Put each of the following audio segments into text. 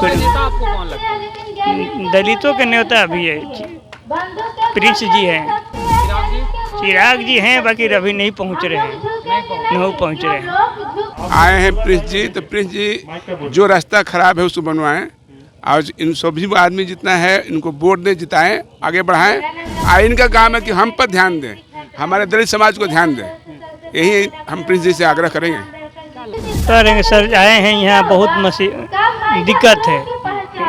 नौकरी। नेता आपको कौन लगता है? दलितों के नेता अभी है प्रिंस जी हैं, चिराग जी हैं, बाकी अभी नहीं पहुंच रहे हैं, नहीं पहुंच रहे हैं। आए हैं प्रिंस जी, तो प्रिंस जी जो रास्ता खराब है उसको बनवाएं और इन सभी आदमी जितना है इनको वोट दें, जिताएं, आगे बढ़ाएं। इनका काम है कि हम पर ध्यान दें, हमारे दलित समाज को ध्यान दें, यही हम प्रिंस जी से आग्रह करेंगे। सर आए हैं यहाँ, बहुत दिक्कत है,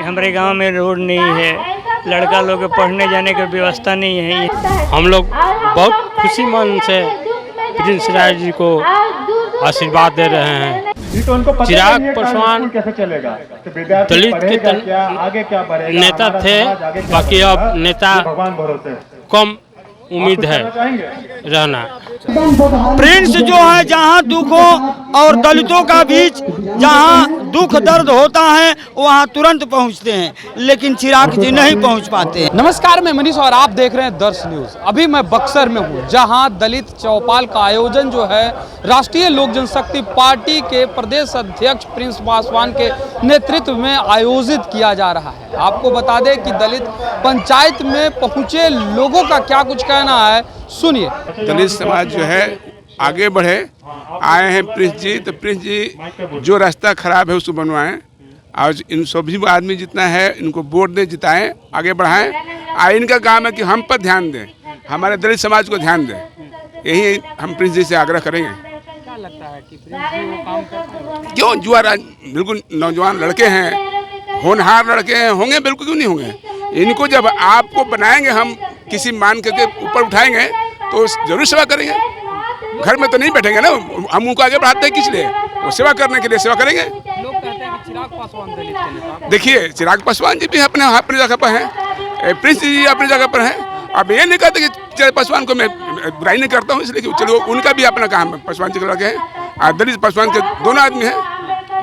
हमारे गांव में रोड नहीं है, लड़का लोग के पढ़ने जाने की व्यवस्था नहीं है। हम लोग बहुत खुशी मन से प्रिंस राज जी को आशीर्वाद दे रहे हैं। चिराग पासवान दलित के नेता थे, बाकी अब नेता कम उम्मीद है रहना। प्रिंस जो है जहाँ दुखों और दलितों का बीच जहाँ दुख दर्द होता है वहाँ तुरंत पहुँचते हैं, लेकिन चिराग जी नहीं पहुँच पाते हैं। नमस्कार, मैं मनीष और आप देख रहे हैं दर्श न्यूज। अभी मैं बक्सर में हूँ, जहां दलित चौपाल का आयोजन जो है राष्ट्रीय लोक जनशक्ति पार्टी के प्रदेश अध्यक्ष प्रिंस पासवान के नेतृत्व में आयोजित किया जा रहा है। आपको बता दें कि दलित पंचायत में पहुंचे लोगों का क्या कुछ कहना है, सुनिए। दलित समाज जो है आगे बढ़े, आए हैं प्रिंस जी, तो प्रिंस जी जो रास्ता खराब है उसको बनवाएं और इन सभी आदमी जितना है इनको वोट दें, जिताएं, आगे बढ़ाएं। इनका काम है कि हम पर ध्यान दें, हमारे दलित समाज को ध्यान दें, यही हम प्रिंस जी से आग्रह करेंगे। क्या लगता है कि प्रिंस जी वो काम करते हैं? क्यों, जुआ बिल्कुल नौजवान लड़के हैं, होनहार लड़के हैं, होंगे बिल्कुल, क्यों नहीं होंगे। इनको जब आपको बनाएंगे, हम किसी मान के ऊपर उठाएंगे तो जरूर सेवा करेंगे। घर में तो नहीं बैठेंगे ना, हम उनको आगे बढ़ाते हैं किस लिए, वो सेवा करने के लिए सेवा करेंगे। लोग कहते हैं कि चिराग पासवान दलित के नेता। देखिए, चिराग पासवान जी भी अपनी जगह पर हैं, प्रिंस जी अपनी जगह पर हैं। अब ये नहीं कहते कि चिराग पासवान को मैं बुराई नहीं करता हूँ, इसलिए चलो उनका भी अपना काम है। पासवान जी के लड़के हैं और दलित पासवान के दोनों आदमी हैं,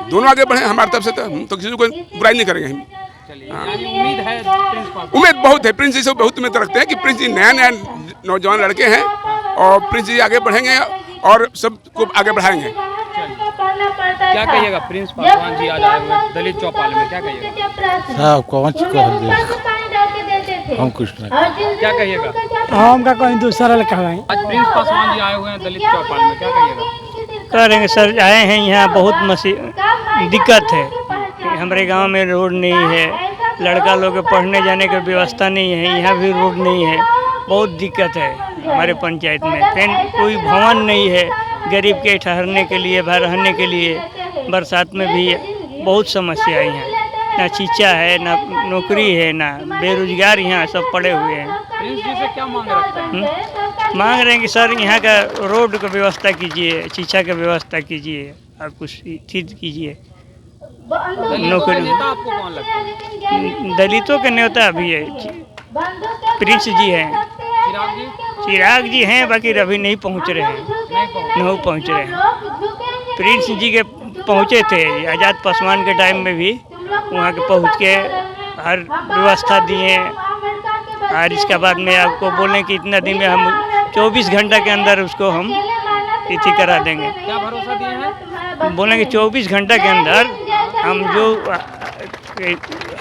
दोनों आगे बढ़े हमारी तरफ से, तो किसी को बुराई नहीं करेंगे हम। उम्मीद है प्रिंस पासवान, उम्मीद बहुत है, प्रिंस जी से बहुत उम्मीद रखते हैं कि प्रिंस जी नया नौजवान लड़के हैं और प्रिंस जी आगे बढ़ेंगे और सबको आगे बढ़ाएंगे। क्या कहिएगा? प्रिंस पासवान जी आज आए हुए दलित चौपाल में, क्या कहिएगा? हम कुछ नहीं। क्या कहिएगा? हम का कोई दूसरा कहवाएं। आज प्रिंस पासवान जी आए हुए हैं दलित चौपाल में, क्या कहिएगा? करेंगे सर आए हैं यहाँ, बहुत दिक्कत है, हमारे गांव में रोड नहीं है, लड़का लोग के पढ़ने जाने की व्यवस्था नहीं है, यहाँ भी रोड नहीं है, बहुत दिक्कत है हमारे पंचायत में। फिर कोई भवन नहीं है गरीब के ठहरने के लिए, रहने के लिए, बरसात में भी बहुत समस्या है यहाँ, ना शिक्षा है, ना नौकरी है, ना बेरोजगार यहाँ सब पड़े हुए हैं। प्रिंस जी से क्या मांग रखते हैं? मांग रहे हैं कि सर यहाँ का रोड का व्यवस्था कीजिए, शिक्षा का व्यवस्था कीजिए और कुछ चीज़ कीजिए। नौकरी। नेता आपको कौन लगता है? दलितों के नेता अभी है प्रिंस जी हैं, चिराग जी हैं, बाकी अभी नहीं पहुंच रहे हैं, नहीं पहुंच रहे हैं। प्रिंस जी के पहुंचे थे आज़ाद पासवान के टाइम में भी, वहाँ के पहुँच के हर व्यवस्था दिए और इसके बाद में आपको बोलें कि इतना दिन में हम 24 घंटा के अंदर उसको हम तिथि करा देंगे। क्या भरोसा दिए हैं? बोलें कि 24 घंटा के अंदर हम जो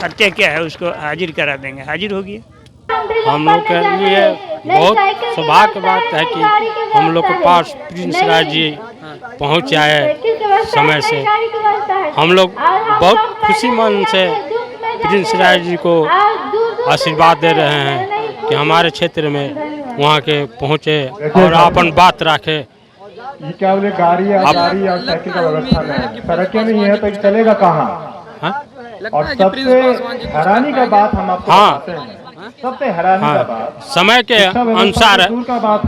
हत्या किया है उसको हाजिर करा देंगे, हाजिर होगी। हम लोग के लिए बहुत सौभाग्य की बात है कि हम लोग के पास प्रिंस राज जी पहुँच आए समय से। हम लोग बहुत खुशी मन से प्रिंस राज जी को आशीर्वाद दे रहे हैं कि हमारे क्षेत्र में वहाँ के पहुँचे और अपन बात रखे। क्या बोले, गाड़ी और साइकिल का व्यवस्था नहीं, सड़कें नहीं है तो चलेगा कहाँ? और सबसे हैरानी का बात हम आपको बताते हैं, सबसे हैरानी का बात समय के अनुसार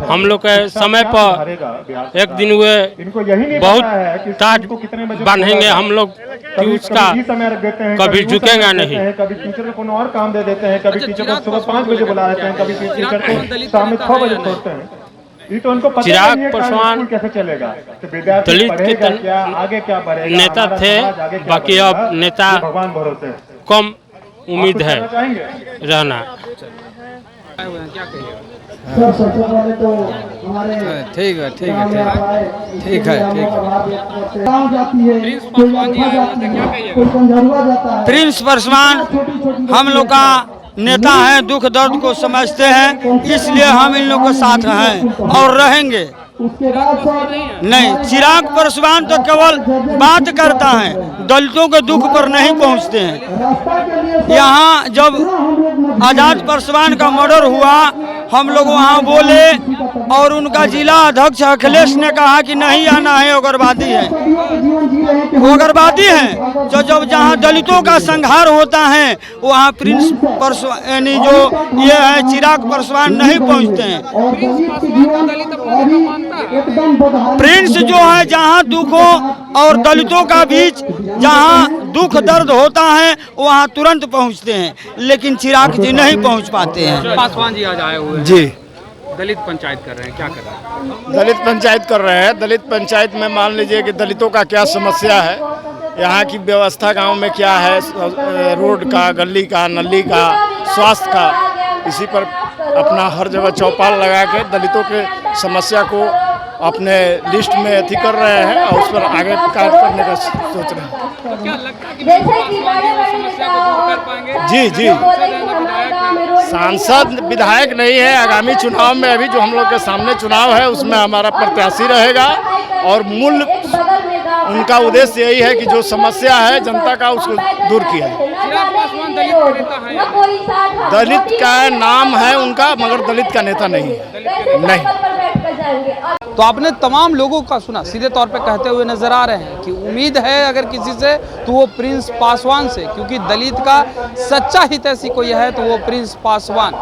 हम लोग के समय पर एक दिन हुए बहुत ताज बांधेंगे हम लोग कि उसका कभी झुकेगा नहीं। कभी टीचर को कोनो और काम दे देते हैं, कभी टीचर को सुबह 5 बजे बुला देते हैं, कभी टीचर को शाम में 6 बजे छोड़ते हैं। तो उनको पता चिराग नहीं है पासवान कैसे चलेगा, तो विद्यार्थी दलित पढ़ेगा के क्या, आगे क्या बढ़ेगा, नेता हमारा थे, समाज आगे क्या बाकी बढ़ेगा, अब नेता भगवान भरोसे कम उम्मीद है चाहेंगे। रहना। क्या कहिएगा? ठीक है ठीक है ठीक है ठीक है। प्रिंस पासवान हम लोग का नेता है, दुख दर्द को समझते हैं, इसलिए हम इन लोग के साथ हैं और रहेंगे। नहीं, चिराग पासवान तो केवल बात करता है, दलितों के दुख पर नहीं पहुंचते हैं। यहाँ जब आजाद पासवान का मर्डर हुआ, हम लोग वहाँ बोले और उनका जिला अध्यक्ष अखिलेश ने कहा कि नहीं आना है, उग्रवादी है, उग्रवादी है। जो जब जहाँ दलितों का संहार होता है वहाँ प्रिंस पासवान यानी जो ये है चिराग पासवान नहीं पहुँचते हैं। प्रिंस जो है जहाँ दुख हो और दलितों का बीच जहाँ दुख दर्द होता है वहाँ तुरंत पहुँचते हैं, लेकिन चिराग जी नहीं पहुँच पाते हैं। पासवान जी आज आए हुए हैं, जी दलित पंचायत कर रहे हैं, क्या कर रहे हैं? दलित पंचायत कर रहे हैं। दलित पंचायत में मान लीजिए कि दलितों का क्या समस्या है, यहाँ की व्यवस्था गांव में क्या है, रोड का, गली का, नली का, स्वास्थ्य का, इसी पर अपना हर जगह चौपाल लगा के दलितों के समस्या को अपने लिस्ट में अथी कर रहे हैं और उस पर आगे कार्य करने का सोच रहे हैं। तो क्या लगता है कि समस्या को दूर कर पाएंगे? जी जी, सांसद विधायक नहीं है। आगामी चुनाव में अभी जो हम लोग के सामने चुनाव है उसमें हमारा प्रत्याशी रहेगा और मूल उनका उद्देश्य यही है कि जो समस्या है जनता का उसको दूर किया है। चिराग पासवान दलित का नेता है, दलित का नाम है उनका, मगर दलित का नेता नहीं है। नहीं। तो आपने तमाम लोगों का सुना, सीधे तौर पे कहते हुए नजर आ रहे हैं कि उम्मीद है अगर किसी से तो वो प्रिंस पासवान से, क्योंकि दलित का सच्चा हितैषी कोई है तो वो प्रिंस पासवान।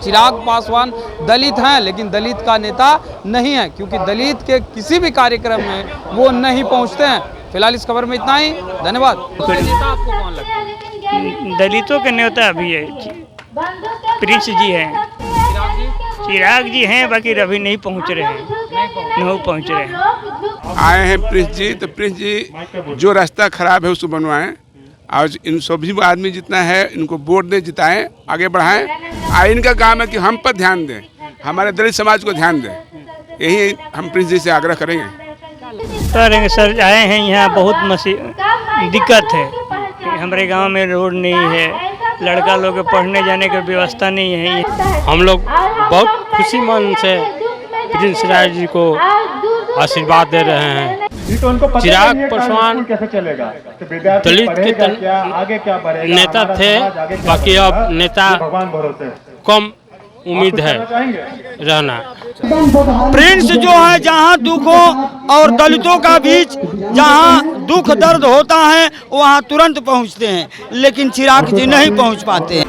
चिराग पासवान दलित हैं लेकिन दलित का नेता नहीं है, क्योंकि दलित के किसी भी कार्यक्रम में वो नहीं पहुंचते हैं। फिलहाल इस खबर में इतना ही, धन्यवाद। नेता आपको कौन लगता है? दलितों के नेता अभी है प्रिंस जी हैं, चिराग जी हैं, बाकी अभी नहीं पहुंच रहे हैं, नहीं पहुंच रहे हैं। आए हैं प्रिंस जी, तो प्रिंस जी जो रास्ता खराब है उसको बनवाएं और इन सभी आदमी जितना है इनको वोट दें, जिताएं, आगे बढ़ाएं। इनका काम है कि हम पर ध्यान दें, हमारे दलित समाज को ध्यान दें, यही हम प्रिंस जी से आग्रह करेंगे। करेंगे सर, आए हैं यहाँ बहुत दिक्कत है, हमारे गांव में रोड नहीं है, लड़का लोग के पढ़ने जाने की व्यवस्था नहीं है। हम लोग बहुत खुशी मन से प्रिंस राज जी को आशीर्वाद दे रहे हैं। तो उनको पता चिराग नहीं है पासवान स्कूल कैसे चलेगा, तो विद्यार्थी दलित के पढ़ेगा क्या, आगे क्या बढ़ेगा, नेता हमारा थे, समाज आगे क्या बाकी बढ़ेगा, अब नेता ये भगवान भरोसे। कम उम्मीद है आप कुछ कहना चाहेंगे? रहना। प्रिंस जो है जहाँ दुख हो और दलितों का बीच जहाँ दुख दर्द होता है वहाँ तुरंत पहुँचते हैं, लेकिन चिराग जी नहीं पहुँच पाते हैं।